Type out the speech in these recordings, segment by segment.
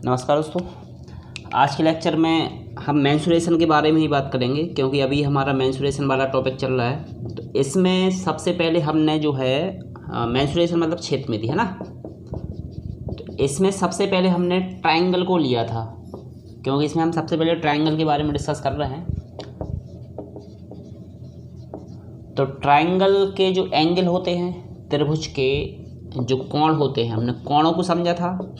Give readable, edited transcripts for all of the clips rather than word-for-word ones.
नमस्कार दोस्तों। आज के लेक्चर में हम मेंसुरेशन के बारे में ही बात करेंगे, क्योंकि अभी हमारा मेंसुरेशन वाला टॉपिक चल रहा है। तो इसमें सबसे पहले हमने जो है मेंसुरेशन मतलब क्षेत्रमिति है ना, तो इसमें सबसे पहले हमने ट्रायंगल को लिया था, क्योंकि इसमें हम सबसे पहले ट्रायंगल के बारे में डिस्कस कर रहे हैं। तो ट्रायंगल के जो एंगल होते हैं, त्रिभुज के जो कोण होते हैं, हमने कोणों को समझा था।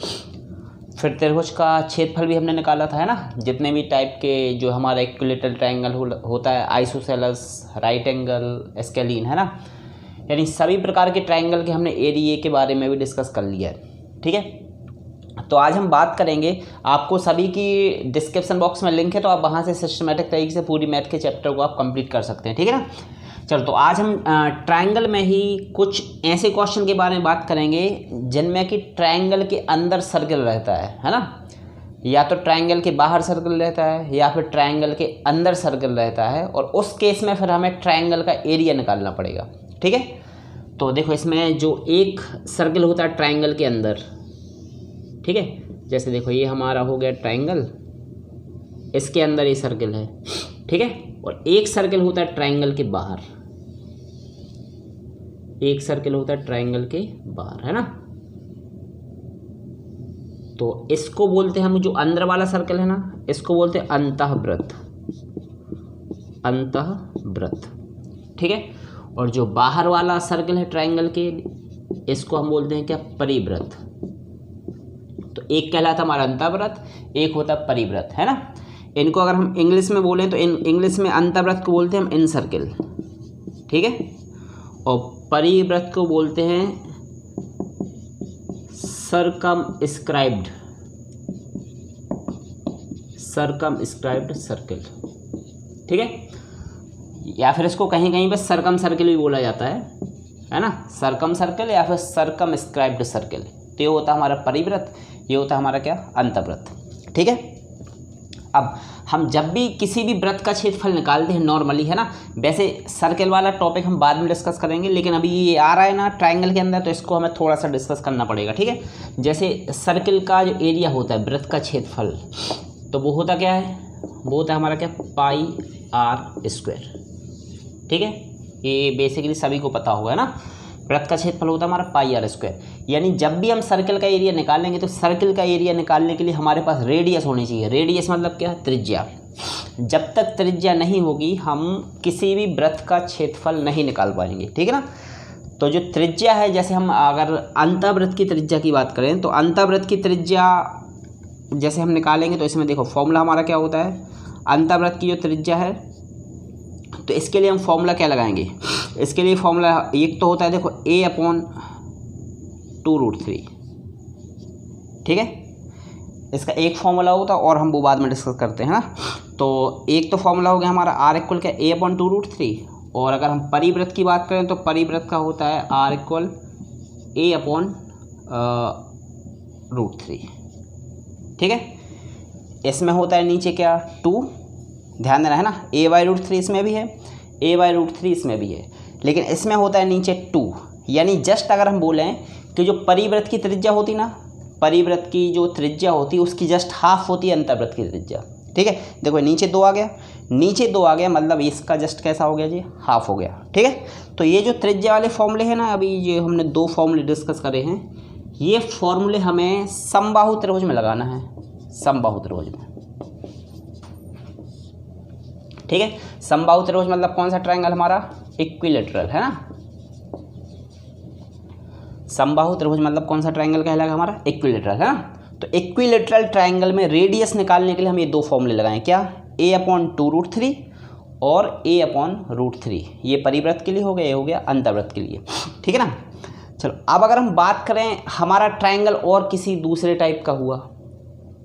फिर त्रिभुज का क्षेत्रफल भी हमने निकाला था, है ना। जितने भी टाइप के जो हमारा इक्विलैटरल ट्रायंगल होता है, आइसोसेलेस, राइट एंगल, स्केलीन, है ना, यानी सभी प्रकार के ट्रायंगल के हमने एरिया के बारे में भी डिस्कस कर लिया है। ठीक है, तो आज हम बात करेंगे। आपको सभी की डिस्क्रिप्शन बॉक्स में लिंक है, तो आप वहाँ से सिस्टमेटिक तरीके से पूरी मैथ के चैप्टर को आप कंप्लीट कर सकते हैं। ठीक है ना। चलो, तो आज हम ट्रायंगल में ही कुछ ऐसे क्वेश्चन के बारे में बात करेंगे जिनमें कि ट्रायंगल के अंदर सर्कल रहता है ना, या तो ट्रायंगल के बाहर सर्कल रहता है या फिर ट्रायंगल के अंदर सर्कल रहता है, और उस केस में फिर हमें ट्रायंगल का एरिया निकालना पड़ेगा। ठीक है, तो देखो इसमें जो एक सर्कल होता है ट्रायंगल के अंदर, ठीक है, जैसे देखो ये हमारा हो गया ट्रायंगल, इसके अंदर ये सर्कल है, ठीक है, और एक सर्कल होता है ट्रायंगल के बाहर, एक सर्कल होता है ट्रायंगल के बाहर, है ना। तो इसको बोलते हैं हम, जो अंदर वाला सर्कल है ना, इसको बोलते हैं अंतःवृत्त, अंतःवृत्त, ठीक है। और जो बाहर वाला सर्कल है ट्रायंगल के, इसको हम बोलते हैं क्या, परिवृत्त। तो एक कहलाता हमारा अंतःवृत्त, एक होता परिवृत्त, है ना। इनको अगर हम इंग्लिश में बोलें तो इंग्लिश में अंतःवृत्त को बोलते हैं हम इनसर्कल, ठीक है, और परिवृत्त को बोलते हैं सरकमस्क्राइब्ड, सरकमस्क्राइब्ड सर्कल, ठीक है, या फिर इसको कहीं कहीं पे सरकम सर्कल भी बोला जाता है ना, सरकम सर्कल या फिर सरकमस्क्राइब्ड सर्कल। तो ये होता है हमारा परिवृत्त, ये होता है हमारा क्या, अंतःवृत्त। ठीक है, अब हम जब भी किसी भी वृत्त का क्षेत्रफल निकालते हैं नॉर्मली, है ना, वैसे सर्कल वाला टॉपिक हम बाद में डिस्कस करेंगे, लेकिन अभी ये आ रहा है ना ट्रायंगल के अंदर, तो इसको हमें थोड़ा सा डिस्कस करना पड़ेगा। ठीक है, जैसे सर्कल का जो एरिया होता है, वृत्त का क्षेत्रफल, तो वो होता क्या है, वो होता है हमारा क्या, पाई आर स्क्वायर। ठीक है, ये बेसिकली सभी को पता होगा, है ना। वृत्त का क्षेत्रफल होता है हमारा पाई आर स्क्वायर। यानी जब भी हम सर्कल का एरिया निकालेंगे, तो सर्कल का एरिया निकालने के लिए हमारे पास रेडियस होनी चाहिए। रेडियस मतलब क्या, त्रिज्या। जब तक त्रिज्या नहीं होगी, हम किसी भी वृत्त का क्षेत्रफल नहीं निकाल पाएंगे। ठीक है ना। तो जो त्रिज्या है, जैसे हम अगर अंतःवृत्त की त्रिज्या की बात करें, तो अंतःवृत्त की त्रिज्या जैसे हम निकालेंगे, तो इसमें देखो फॉर्मूला हमारा क्या होता है, अंतःवृत्त की जो त्रिज्या है, तो इसके लिए हम फॉर्मूला क्या लगाएंगे, इसके लिए फॉर्मूला एक तो होता है, देखो a/2√3, ठीक है, इसका एक फॉर्मूला होता है, और हम वो बाद में डिस्कस करते हैं ना। तो एक तो फॉर्मूला हो गया हमारा R इक्वल क्या, a/2√3, और अगर हम परिवृत्त की बात करें तो परिवृत्त का होता है R इक्वल a/√3, ठीक है। इसमें होता है नीचे क्या, 2, ध्यान देना है ना, a/√3 इसमें भी है, a/√3 इसमें भी है, लेकिन इसमें होता है नीचे 2। यानी जस्ट अगर हम बोलें कि जो परिवृत्त की त्रिज्या होती ना, परिवृत्त की जो त्रिज्या होती है उसकी जस्ट हाफ होती है अंतःवृत्त की त्रिज्या। ठीक है, देखो नीचे 2 आ गया, नीचे 2 आ गया, मतलब इसका जस्ट कैसा हो गया जी, हाफ हो गया। ठीक है, तो ये जो त्रिज्या वाले फॉर्मूले हैं ना, अभी ये हमने 2 फॉर्मूले डिस्कस करे हैं, ये फॉर्मूले हमें समबाहु त्रिभुज में लगाना है, समबाहु त्रिभुज में। ठीक है, समबाहु त्रिभुज मतलब कौन सा ट्रायंगल, हमारा इक्विलैटरल, है ना। समबाहु त्रिभुज मतलब कौन सा ट्रायंगल कहलाएगा, हमारा इक्विलैटरल, है ना। तो इक्विलैटरल ट्रायंगल में रेडियस निकालने के लिए हम ये 2 फॉर्मूले लगाएं, क्या, a/2√3 और a/√3। ये परिवृत्त के लिए हो गया, ये हो गया अंतःवृत्त के लिए। ठीक है ना। चलो, अब अगर हम बात करें हमारा ट्रायंगल और किसी दूसरे टाइप का हुआ,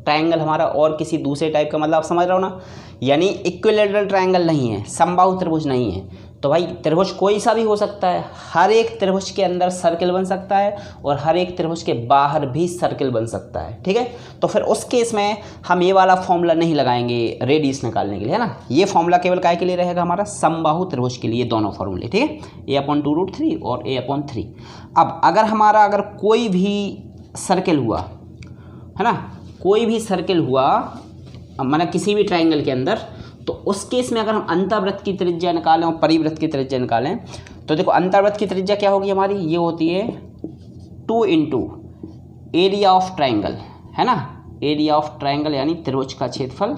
ट्रायंगल हमारा और किसी दूसरे टाइप का, मतलब आप समझ रहे हो ना, यानी इक्विलैटरल ट्रायंगल नहीं है, समबाहु त्रिभुज नहीं है, तो भाई त्रिभुज कोई सा भी हो सकता है। हर एक त्रिभुज के अंदर सर्कल बन सकता है और हर एक त्रिभुज के बाहर भी सर्कल बन सकता है। ठीक है, तो फिर उस केस में हम ये वाला फॉर्मूला नहीं लगाएंगे रेडियस निकालने के लिए, है ना। ये फॉर्मूला केवल काय के लिए रहेगा, हमारा समबाहु त्रिभुज के लिए, दोनों फॉर्मूले। ठीक है, a/2√3 और a/3। अब अगर हमारा कोई भी सर्कल हुआ, है ना, कोई भी सर्किल हुआ मतलब किसी भी ट्राइंगल के अंदर, तो उस केस में अगर हम अंतर्वृत्त की त्रिज्या निकालें और परिवृत्त की त्रिज्या निकालें तो देखो अंतर्वृत्त की त्रिज्या क्या होगी हमारी, ये होती है 2 इंटू एरिया ऑफ ट्राइंगल, है ना, एरिया ऑफ ट्राइंगल यानी त्रिभुज का क्षेत्रफल,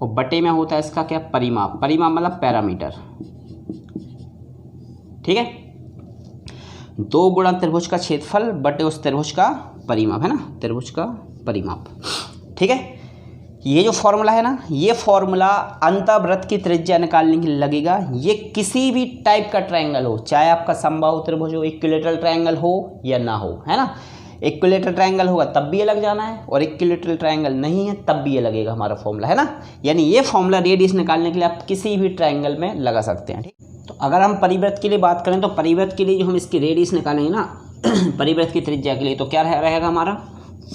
और बटे में होता है इसका क्या, परिमाप, परिमाप मतलब पैरामीटर, ठीक है। 2 गुणा त्रिभुज का क्षेत्रफल बटे उस त्रिभुज का परिमाप, है ना, त्रिभुज का परिमाप, ठीक है। ये जो फॉर्मूला है ना, ये फॉर्मूला अंतर्वृत्त की त्रिज्या निकालने के लिए लगेगा। ये किसी भी टाइप का ट्रायंगल हो, चाहे आपका समबाहु त्रिभुज हो, इक्विलैटरल ट्रायंगल हो या ना हो, है ना। इक्विलैटरल ट्रायंगल होगा तब भी ये लग जाना है, और इक्विलैटरल ट्रायंगल नहीं है तब भी ये लगेगा हमारा फॉर्मूला, है ना। यानी ये फॉर्मूला रेडियस निकालने के लिए आप किसी भी ट्रायंगल में लगा सकते हैं, ठीक। तो अगर हम परिवृत्त के लिए बात करें तो परिवृत्त के लिए जो हम इसकी रेडियस निकालेंगे ना परिवृत्त की त्रिज्या के लिए, तो क्या रहेगा हमारा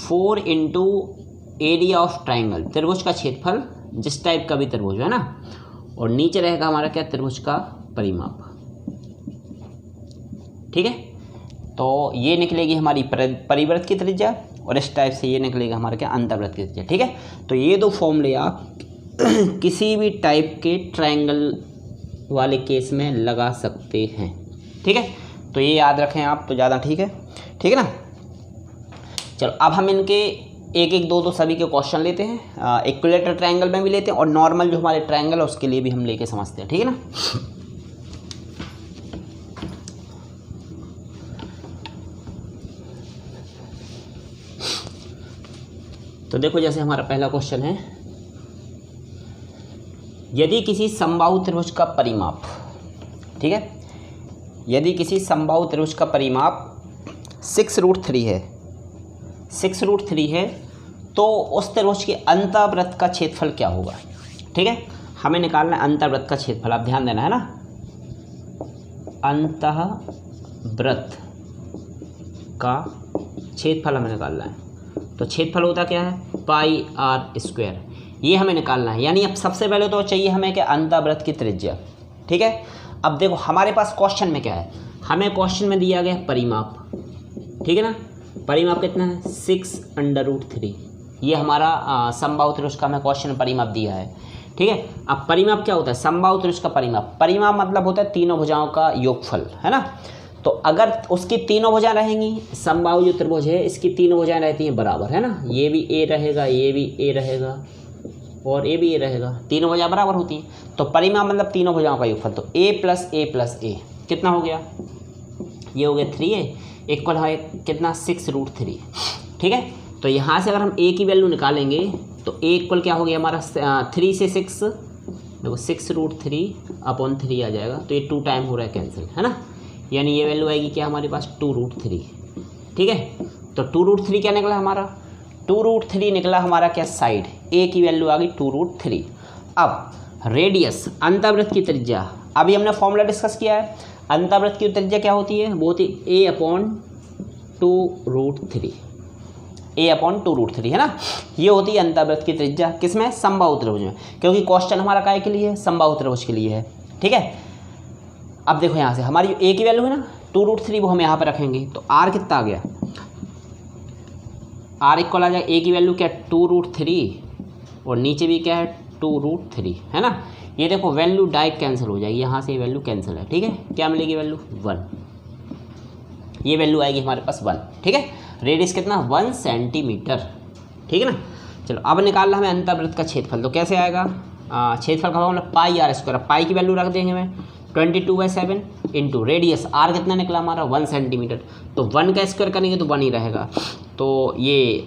4 इंटू एरिया ऑफ ट्राइंगल, त्रिभुज का क्षेत्रफल जिस टाइप का भी त्रिभुज है ना, और नीचे रहेगा हमारा क्या, त्रिभुज का परिमाप, ठीक है। तो ये निकलेगी हमारी परिवृत्त की त्रिज्या, और इस टाइप से ये निकलेगा हमारा क्या, अंतर्वृत्त की त्रिज्या, ठीक है। तो ये दो फॉर्मूले आप किसी भी टाइप के ट्राइंगल वाले केस में लगा सकते हैं, ठीक है। तो ये याद रखें आप, तो ज़्यादा ठीक है ना। चलो अब हम इनके एक एक दो सभी के क्वेश्चन लेते हैं, इक्विलैटरल ट्रायंगल में भी लेते हैं और नॉर्मल जो हमारे ट्रायंगल है उसके लिए भी हम लेके समझते हैं, ठीक है ना। तो देखो जैसे हमारा पहला क्वेश्चन है, यदि किसी समबाहु त्रिभुज का परिमाप, ठीक है, यदि किसी समबाहु त्रिभुज का परिमाप 6√3 है, 6√3 है, तो उस त्रिभुज के अंतर्वृत्त का क्षेत्रफल क्या होगा, ठीक है। हमें निकालना है अंतर्वृत्त का क्षेत्रफल, आप ध्यान देना, है ना, अंतर्वृत्त का क्षेत्रफल हमें निकालना है। तो क्षेत्रफल होता क्या है, πr², ये हमें निकालना है। यानी अब सबसे पहले तो चाहिए हमें क्या, अंतर्वृत्त की त्रिज्या, ठीक है। अब देखो हमारे पास क्वेश्चन में क्या है, हमें क्वेश्चन में दिया गया परिमाप, ठीक है ना, परिमाप कितना है 6√3, ये हमारा समबाहु त्रिभुज का हमें क्वेश्चन में परिमाप दिया है, ठीक है। अब परिमाप क्या होता है, समबाहु त्रिभुज का परिमाप, परिमाप मतलब होता है तीनों भुजाओं का योगफल, है ना। तो अगर उसकी तीनों भुजाएं रहेंगी, समबाहु जो त्रिभुज है इसकी तीनों भुजाएं रहती हैं बराबर, है ना, ये भी ए रहेगा, ये भी ए रहेगा और ए भी ए रहेगा, तीनों भुजाएं बराबर होती हैं। तो परिमाप मतलब तीनों भुजाओं का योगफल, तो a + a + a कितना हो गया, ये हो गया 3a इक्वल है कितना 6√3, ठीक है। तो यहाँ से अगर हम a की वैल्यू निकालेंगे तो a इक्वल क्या हो गया हमारा 3 से 6, देखो 6√3/3 आ जाएगा, तो ये 2 टाइम हो रहा है कैंसिल, है ना। यानी ये वैल्यू आएगी क्या हमारे पास 2√3, ठीक है। तो 2√3 क्या निकला हमारा, 2√3 निकला हमारा क्या, साइड a की वैल्यू आ गई 2√3। अब रेडियस अंतर्वृत्त की त्रिज्या, अभी हमने फॉर्मूला डिस्कस किया है, अंतर्वृत्त की त्रिज्या क्या होती है, वो होती a/2√3, a/2√3, है ना। ये होती है अंतर्वृत्त की त्रिज्या, किसमें, समबाहु त्रिभुज में, क्योंकि क्वेश्चन हमारा काय के लिए है, समबाहु त्रिभुज के लिए है, ठीक है। अब देखो यहाँ से हमारी a की वैल्यू है ना 2√3, वो हम यहाँ पर रखेंगे, तो r कितना आ गया, r इक्वल आ जाएगा a की वैल्यू क्या 2√3 और नीचे भी क्या है 2√3, है ना। ये देखो वैल्यू डायरेक्ट कैंसिल हो जाएगी, यहाँ से ये वैल्यू कैंसिल है, ठीक है। क्या मिलेगी वैल्यू 1, ये वैल्यू आएगी हमारे पास 1, ठीक है। रेडियस कितना 1 सेंटीमीटर, ठीक है ना। चलो अब निकालना हमें अंतर्वृत्त का क्षेत्रफल, तो कैसे आएगा, क्षेत्रफल का फॉर्मूला πr², पाई की वैल्यू रख देंगे मैं 22/7 इंटू रेडियस r कितना निकला हमारा 1 सेंटीमीटर, तो 1 का स्क्वायर करेंगे तो 1 ही रहेगा, तो ये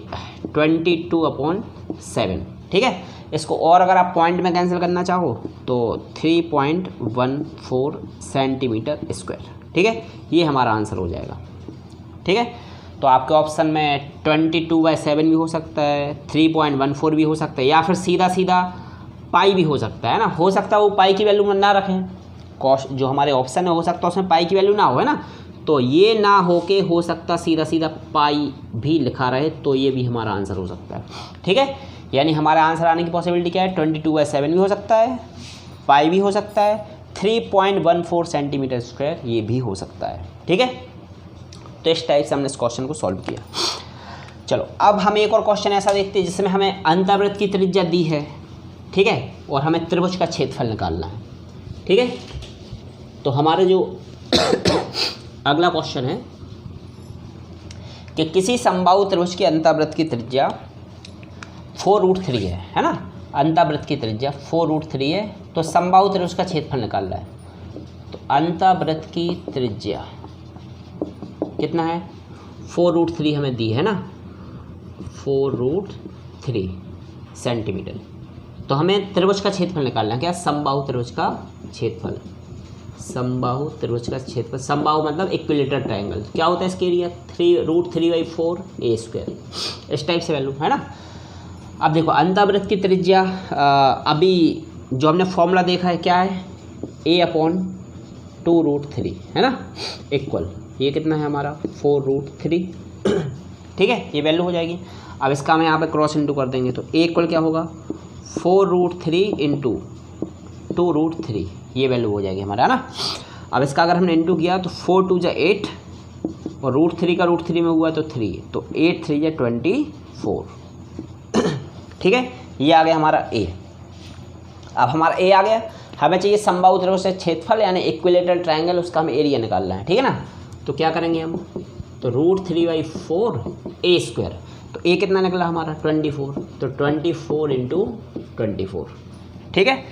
22/7, ठीक है। इसको और अगर आप पॉइंट में कैंसिल करना चाहो तो 3.14 सेंटीमीटर स्क्वायर, ठीक है। ये हमारा आंसर हो जाएगा, ठीक है। तो आपके ऑप्शन में 22/7 भी हो सकता है, 3.14 भी हो सकता है, या फिर सीधा पाई भी हो सकता है ना, हो सकता है वो पाई की वैल्यू ना रखें, जो हमारे ऑप्शन है हो सकता है उसमें पाई की वैल्यू ना हो, है ना। तो ये ना हो के हो सकता सीधा पाई भी लिखा रहे, तो ये भी हमारा आंसर हो सकता है, ठीक है। यानी हमारा आंसर आने की पॉसिबिलिटी क्या है, 22/7 भी हो सकता है, पाई भी हो सकता है, 3.14 सेंटीमीटर स्क्वायर ये भी हो सकता है, ठीक है। तो इस टाइप से हमने इस क्वेश्चन को सॉल्व किया। चलो अब हम एक और क्वेश्चन ऐसा देखते हैं जिसमें हमें अंतःवृत्त की त्रिज्या दी है, ठीक है, और हमें त्रिभुज का क्षेत्रफल निकालना है, ठीक है। तो हमारे जो अगला क्वेश्चन है कि किसी समबाहु त्रिभुज की अंतःवृत्त की त्रिज्या 4√3 है ना। अंतःवृत्त की त्रिज्या 4√3 है, तो समबाहु त्रिभुज का क्षेत्रफल निकालना है। तो अंतःवृत्त की त्रिज्या कितना है, 4√3 हमें दी है ना, 4√3 सेंटीमीटर। तो हमें त्रिभुज का क्षेत्रफल निकालना है, क्या, समबाहु त्रिभुज का क्षेत्रफल। समबाहु त्रिभुज का क्षेत्रफल, समबाहु मतलब इक्विलेटरल ट्रायंगल, क्या होता है इसके एरिया, 3√3/4 a², इस टाइप से वैल्यू है ना। अब देखो अंतःवृत्त की त्रिज्या, अभी जो हमने फॉर्मूला देखा है क्या है, a/2√3 है ना, इक्वल ये कितना है हमारा 4√3, ठीक है, ये वैल्यू हो जाएगी। अब इसका हम यहाँ पे क्रॉस इंटू कर देंगे तो a इक्वल क्या होगा 4√3 इंटू 2√3, ये वैल्यू हो जाएगी हमारा, है ना। अब इसका अगर हमने इंटू किया तो 4 2 जा 8 और √3 का √3 में हुआ तो 3, तो 8 3 जा 24, ठीक है, ये आ गया हमारा a। अब हमारा a आ गया, हमें चाहिए समबाहु त्रिभुज से क्षेत्रफल यानी इक्विलेटरल ट्रायंगल, उसका हमें एरिया निकालना है, ठीक है ना। तो क्या करेंगे हम, तो √3/4 a², तो a कितना निकला हमारा 24, तो 24 इंटू 24, ठीक है।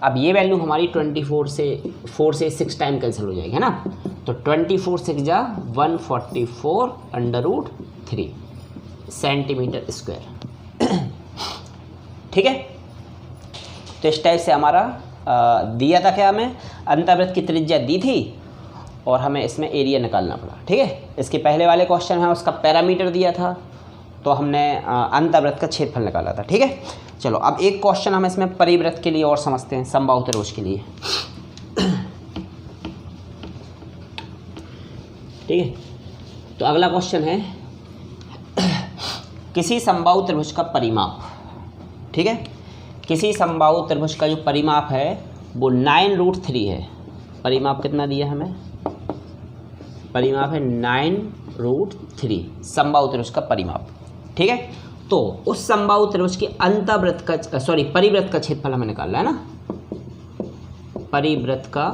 अब ये वैल्यू हमारी 24 से 4 से 6 टाइम कैंसिल हो जाएगी, है ना। तो 24 6 जा 144/√3 सेंटीमीटर स्क्वायर, ठीक है। तो इस टाइप से हमारा दिया था, क्या हमें अंतःवृत्त की त्रिज्या दी थी और हमें इसमें एरिया निकालना पड़ा, ठीक है। इसके पहले वाले क्वेश्चन में उसका पैरामीटर दिया था, तो हमने अंतःवृत्त का क्षेत्रफल निकाला था, ठीक है। चलो अब एक क्वेश्चन हम इसमें परिवृत्त के लिए और समझते हैं, समबाहु त्रिभुज के लिए, ठीक है। तो अगला क्वेश्चन है किसी समबाहु त्रिभुज का परिमाप, ठीक है, किसी समबाहु त्रिभुज का जो परिमाप है वो 9√3 है। परिमाप कितना दिया हमें, परिमाप है 9√3, समबाहु त्रिभुज का परिमाप, ठीक है। तो उस समबाहु त्रिभुज के अंतःवृत्त का परिवृत्त का क्षेत्रफल हमें निकालना है ना, परिवृत्त का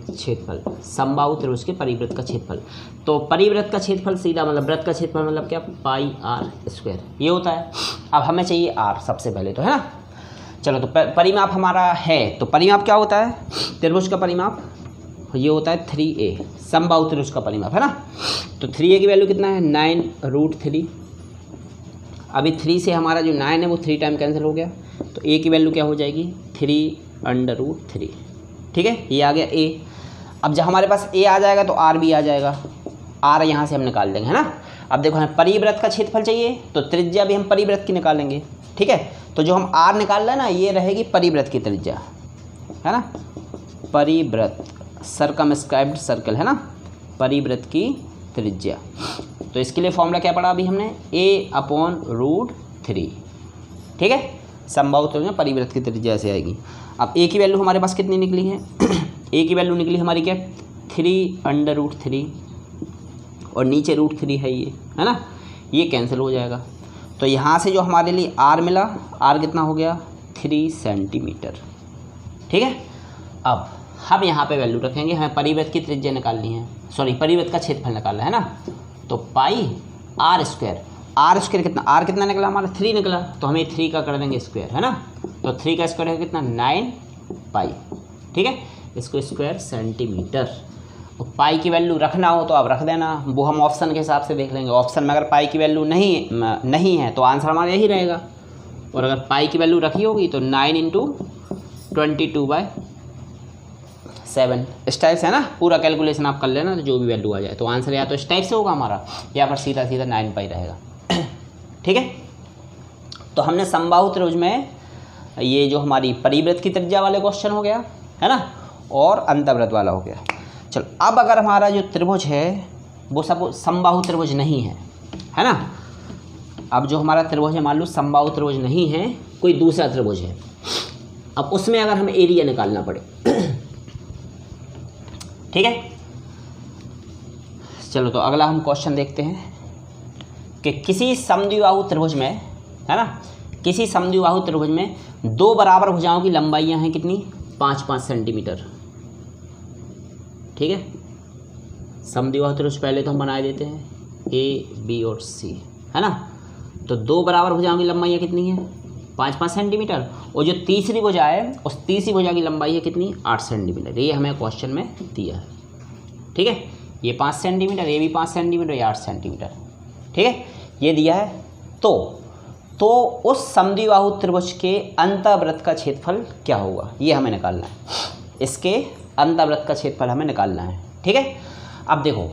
क्षेत्रफल, समबाहु त्रिभुज के परिवृत्त का क्षेत्रफल। तो परिवृत्त का क्षेत्रफल सीधा मतलब वृत्त का क्षेत्रफल मतलब क्या, πr², ये होता है। अब हमें चाहिए r सबसे पहले, तो है ना। चलो तो परिमाप हमारा है, तो परिमाप क्या होता है, त्रिभुज का परिमाप ये होता है 3a, समबाहु त्रिभुज का परिमाप, है ना। तो 3a की वैल्यू कितना है 9√3, अभी 3 से हमारा जो 9 है वो 3 टाइम कैंसिल हो गया, तो a की वैल्यू क्या हो जाएगी 3/√3, ठीक है, ये आ गया a। अब जब हमारे पास a आ जाएगा तो r भी आ जाएगा, r यहाँ से हम निकाल देंगे, है ना। अब देखो हमें परिवृत्त का क्षेत्रफल चाहिए तो त्रिज्या भी हम परिवृत्त की निकालेंगे, ठीक है। तो जो हम r निकाल रहे हैं ना, ये रहेगी परिवृत्त की त्रिज्या, है ना, परिवृत्त सर्कमस्क्राइब्ड सर्कल, है ना, परिवृत्त की त्रिज्या। तो इसके लिए फॉर्मूला क्या पढ़ा अभी हमने, a/√3, ठीक है। समबाहु त्रिभुज में परिवृत्त की त्रिज्या ऐसे आएगी। अब a की वैल्यू हमारे पास कितनी निकली है a की वैल्यू निकली हमारी क्या 3/√3 और नीचे √3 है ये, है ना, ये कैंसिल हो जाएगा। तो यहाँ से जो हमारे लिए r मिला, r कितना हो गया 3 सेंटीमीटर, ठीक है। अब हम यहाँ पे वैल्यू रखेंगे, हमें परिवृत्त की त्रिज्या निकालनी है, परिवृत्त का क्षेत्रफल निकालना है ना। तो πr², r² कितना, r कितना निकला हमारा 3 निकला, तो हमें 3 का कर देंगे स्क्वायर, है ना। तो 3 का स्क्वायर है कितना 9π, ठीक है, इसको स्क्वायर सेंटीमीटर। तो पाई की वैल्यू रखना हो तो आप रख देना, वो हम ऑप्शन के हिसाब से देख लेंगे। ऑप्शन में अगर पाई की वैल्यू नहीं है तो आंसर हमारा यही रहेगा, और अगर पाई की वैल्यू रखी होगी तो 9 × 22/7 इस टाइप से, है ना। पूरा कैलकुलेशन आप कर लेना, तो जो भी वैल्यू आ जाए तो आंसर या तो इस टाइप से होगा हमारा, या फिर सीधा 9π रहेगा, ठीक है। तो हमने समबाहु त्रिभुज में ये जो हमारी परिवृत्त की त्रिज्या वाले क्वेश्चन हो गया, है ना, और अंतःवृत्त वाला हो गया। चलो अब अगर हमारा जो त्रिभुज है वो सब समबाहु त्रिभुज नहीं है, है ना। अब जो हमारा त्रिभुज है मान लो समबाहु त्रिभुज नहीं है, कोई दूसरा त्रिभुज है, अब उसमें अगर हमें एरिया निकालना पड़े, ठीक है। चलो तो अगला हम क्वेश्चन देखते हैं कि किसी समद्विबाहु त्रिभुज में, है ना, किसी समद्विबाहु त्रिभुज में दो बराबर भुजाओं की लंबाइयाँ हैं कितनी, 5-5 सेंटीमीटर। ठीक है, समद्विबाहु त्रिभुज पहले तो हम बना देते हैं, ए बी और सी, है ना। तो दो बराबर भुजाओं की लंबाइयाँ कितनी है, 5-5 सेंटीमीटर, और जो तीसरी भुजा है उस तीसरी भुजा की लंबाई है कितनी, 8 सेंटीमीटर। ये हमें क्वेश्चन में दिया है। ठीक है, ये 5 सेंटीमीटर, ये भी 5 सेंटीमीटर, ये 8 सेंटीमीटर। ठीक है, ये दिया है। तो उस समद्विबाहु त्रिभुज के अंतःवृत्त का क्षेत्रफल क्या होगा, ये हमें निकालना है। इसके अंतःवृत्त का क्षेत्रफल हमें निकालना है। ठीक है, अब देखो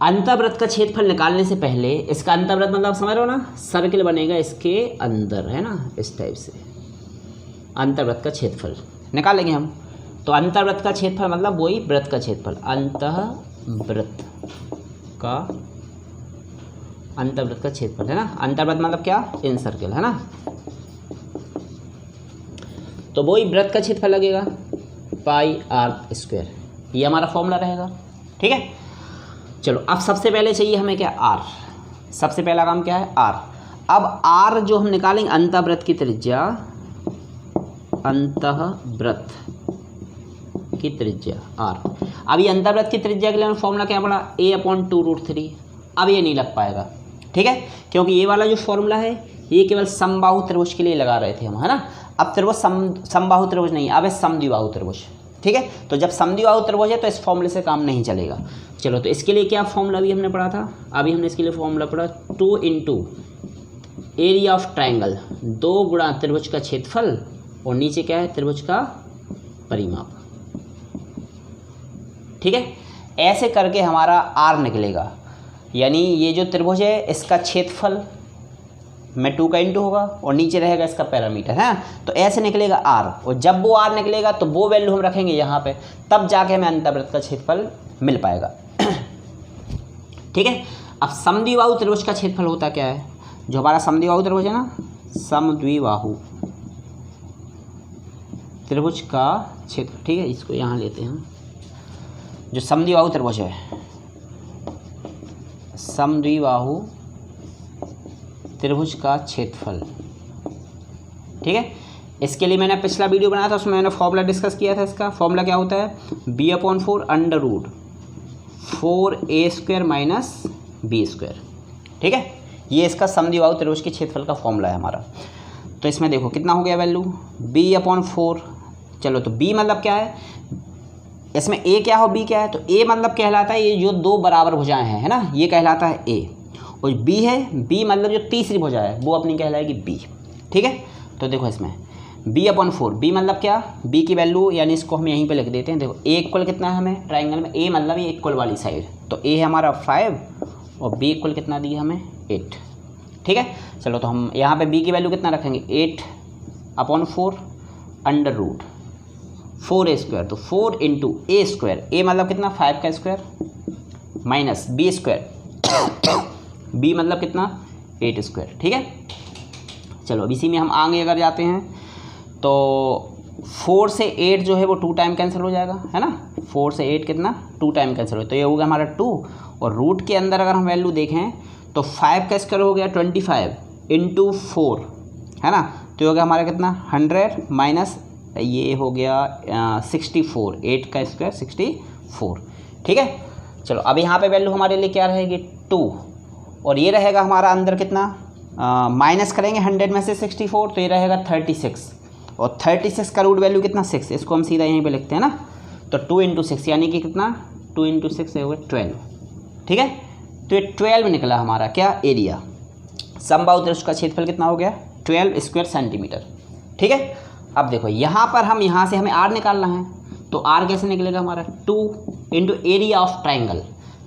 अंतःवृत्त का क्षेत्रफल निकालने से पहले इसका अंतःवृत्त मतलब समझ रहे हो ना, सर्किल बनेगा इसके अंदर, है ना, इस टाइप से अंतःवृत्त का क्षेत्रफल निकालेंगे हम। तो अंतःवृत्त का क्षेत्रफल मतलब वही वृत्त का क्षेत्रफल, अंतःवृत्त का क्षेत्रफल, है ना। अंतःवृत्त मतलब क्या, इन सर्किल, है ना। तो वही वृत्त का क्षेत्रफल लगेगा, पाई आर स्क्वायर, ये हमारा फॉर्मूला रहेगा। ठीक है, चलो अब सबसे पहले चाहिए हमें क्या, आर। सबसे पहला काम क्या है, आर। अब आर जो हम निकालेंगे, अंतःवृत्त की त्रिज्या, अंतःवृत्त की त्रिज्या आर। अब ये अंतःवृत्त की त्रिज्या के लिए हमें फॉर्मूला क्या पड़ा, a/2√3। अब ये नहीं लग पाएगा, ठीक है, क्योंकि ये वाला जो फॉर्मूला है ये केवल समबाहु त्रिभुज के लिए लगा रहे थे हम, है ना। अब त्रिभुज समबाहु त्रिभुज नहीं, अब है समद्विबाहु त्रिभुज। ठीक है, तो जब समद्विबाहु त्रिभुज है तो इस फॉर्मूले से काम नहीं चलेगा। चलो, तो इसके लिए क्या फॉर्मूला अभी हमने पढ़ा था, अभी हमने इसके लिए फॉर्मूला पढ़ा 2 × एरिया ऑफ ट्राइंगल, 2 गुणा त्रिभुज का क्षेत्रफल, और नीचे क्या है, त्रिभुज का परिमाप। ठीक है, ऐसे करके हमारा आर निकलेगा, यानी ये जो त्रिभुज है इसका क्षेत्रफल में 2 का इंटू होगा और नीचे रहेगा इसका पैरामीटर, है। तो ऐसे निकलेगा आर, और जब वो आर निकलेगा तो वो वैल्यू हम रखेंगे यहाँ पे, तब जाके हमें अंतःवृत्त का क्षेत्रफल मिल पाएगा। ठीक है, अब समद्विबाहु त्रिभुज का क्षेत्रफल होता क्या है, जो हमारा समद्विबाहु त्रिभुज है ना, समद्विबाहु त्रिभुज का क्षेत्र। ठीक है, इसको यहाँ लेते हैं, जो समद्विबाहु त्रिभुज है, समद्विबाहु त्रिभुज का क्षेत्रफल। ठीक है, इसके लिए मैंने पिछला वीडियो बनाया था, उसमें मैंने फॉर्मूला डिस्कस किया था। इसका फॉर्मूला क्या होता है, b/4 √4a² - b²। ठीक है, ये इसका समद्विबाहु त्रिभुज के क्षेत्रफल का फॉर्मूला है हमारा। तो इसमें देखो कितना हो गया वैल्यू, b/4। चलो, तो b मतलब क्या है, इसमें a क्या हो, b क्या है, तो a मतलब कहलाता है ये जो दो बराबर भुजाएं हैं, है ना, ये कहलाता है a, और b है, b मतलब जो तीसरी भुजा है वो अपनी कहलाएगी b। ठीक है, तो देखो इसमें b/4, b मतलब क्या, b की वैल्यू, यानी इसको हम यहीं पे लिख देते हैं। देखो a इक्वल कितना है हमें ट्राइंगल में, a मतलब ये इक्वल वाली साइड, तो a है हमारा 5 और b इक्वल कितना दिया हमें, 8। ठीक है, चलो, तो हम यहाँ पे b की वैल्यू कितना रखेंगे, 8/4 √4a², तो 4 × a², a मतलब कितना, 5 का स्क्वायर माइनस b², b मतलब कितना, 8²। ठीक है, चलो अब इसी में हम आगे अगर जाते हैं तो 4 से 8 जो है वो 2 टाइम कैंसिल हो जाएगा, है ना। 4 से 8 कितना, 2 टाइम कैंसिल हो, तो ये होगा हमारा 2, और रूट के अंदर अगर हम वैल्यू देखें तो 5 का स्क्वायर हो गया 25 × 4, है ना, तो ये हो गया हमारा कितना, 100 माइनस ये हो गया 64, 8 का स्क्वायर 64। ठीक है, चलो अब यहाँ पे वैल्यू हमारे लिए क्या रहेगी, 2, और ये रहेगा हमारा अंदर कितना, माइनस करेंगे 100 में से 64, तो ये रहेगा 36, और 36 का रूट वैल्यू कितना, 6, इसको हम सीधा यहीं पे लिखते हैं ना। तो 2 × 6 यानी कि कितना, 2 × 6 हो गया 12। ठीक है, तो ये 12 निकला हमारा क्या, एरिया। समबाहु त्रिभुज का क्षेत्रफल कितना हो गया, 12 स्क्वायर सेंटीमीटर। ठीक है, अब देखो यहाँ पर हम यहाँ से हमें आर निकालना है, तो आर कैसे निकलेगा हमारा, 2 × एरिया ऑफ ट्राइंगल,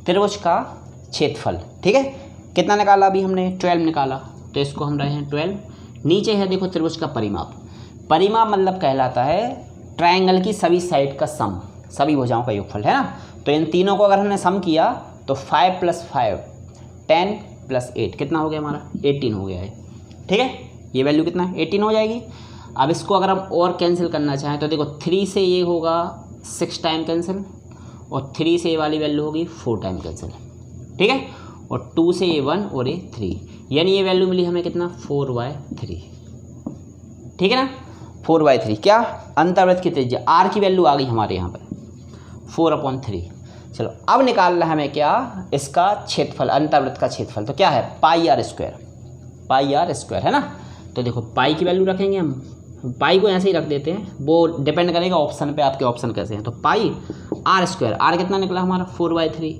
त्रिभुज का क्षेत्रफल। ठीक है, कितना निकाला अभी हमने, 12 निकाला, तो इसको हम रहे हैं 12। नीचे है देखो त्रिभुज का परिमाप, परिमाप मतलब कहलाता है ट्राइंगल की सभी साइड का सम, सभी भुजाओं का योगफल, है ना। तो इन तीनों को अगर हमने सम किया तो 5 + 5 10 + 8 कितना हो गया हमारा, 18 हो गया है। ठीक है, ये वैल्यू कितना है, 18 हो जाएगी। अब इसको अगर हम और कैंसिल करना चाहें तो देखो 3 से ये होगा 6 टाइम कैंसिल, और 3 से ये वाली वैल्यू होगी 4 टाइम कैंसिल। ठीक है, और 2 से ये 1 और ये 3, यानी ये वैल्यू मिली हमें कितना 4/3। ठीक है ना, 4/3 क्या अंतर्वृत्त की त्रिज्या, r की वैल्यू आ गई हमारे यहाँ पर 4/3। चलो अब निकालना है हमें क्या, इसका क्षेत्रफल, अंतर्वृत्त का क्षेत्रफल। तो क्या है πr² है ना। तो देखो पाई की वैल्यू रखेंगे हम, पाई को ऐसे ही रख देते हैं, वो डिपेंड करेगा ऑप्शन पे, आपके ऑप्शन कैसे हैं। तो πr², r कितना निकला हमारा 4/3,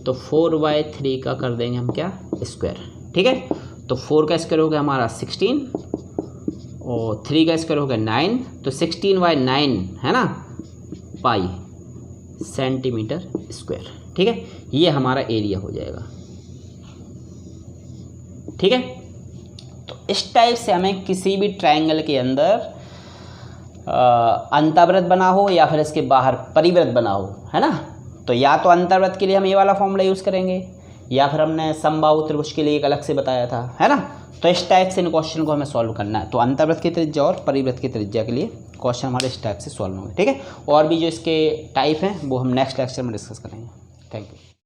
तो 4/3 का कर देंगे हम क्या स्क्वायर। ठीक है, तो 4 का स्क्वायर हो गया हमारा 16 और 3 का स्क्वायर हो गया 9, तो 16/9 है ना पाई सेंटीमीटर स्क्वायर। ठीक है, ये हमारा एरिया हो जाएगा। ठीक है, तो इस टाइप से हमें किसी भी ट्रायंगल के अंदर अंतर्वृत्त बना हो या फिर इसके बाहर परिवृत्त बना हो, है ना, तो या तो अंतर्वृत्त के लिए हम ये वाला फॉर्मूला यूज़ करेंगे, या फिर हमने समबाहु त्रिभुज के लिए एक अलग से बताया था, है ना। तो इस टाइप से इन क्वेश्चन को हमें सॉल्व करना है। तो अंतर्वृत्त की त्रिज्या और परिवृत्त की त्रिज्या के लिए क्वेश्चन हमारे इस टाइप से सॉल्व होंगे। ठीक है, और भी जो इसके टाइप हैं वो हम नेक्स्ट लेक्चर में डिस्कस करेंगे। Thank you.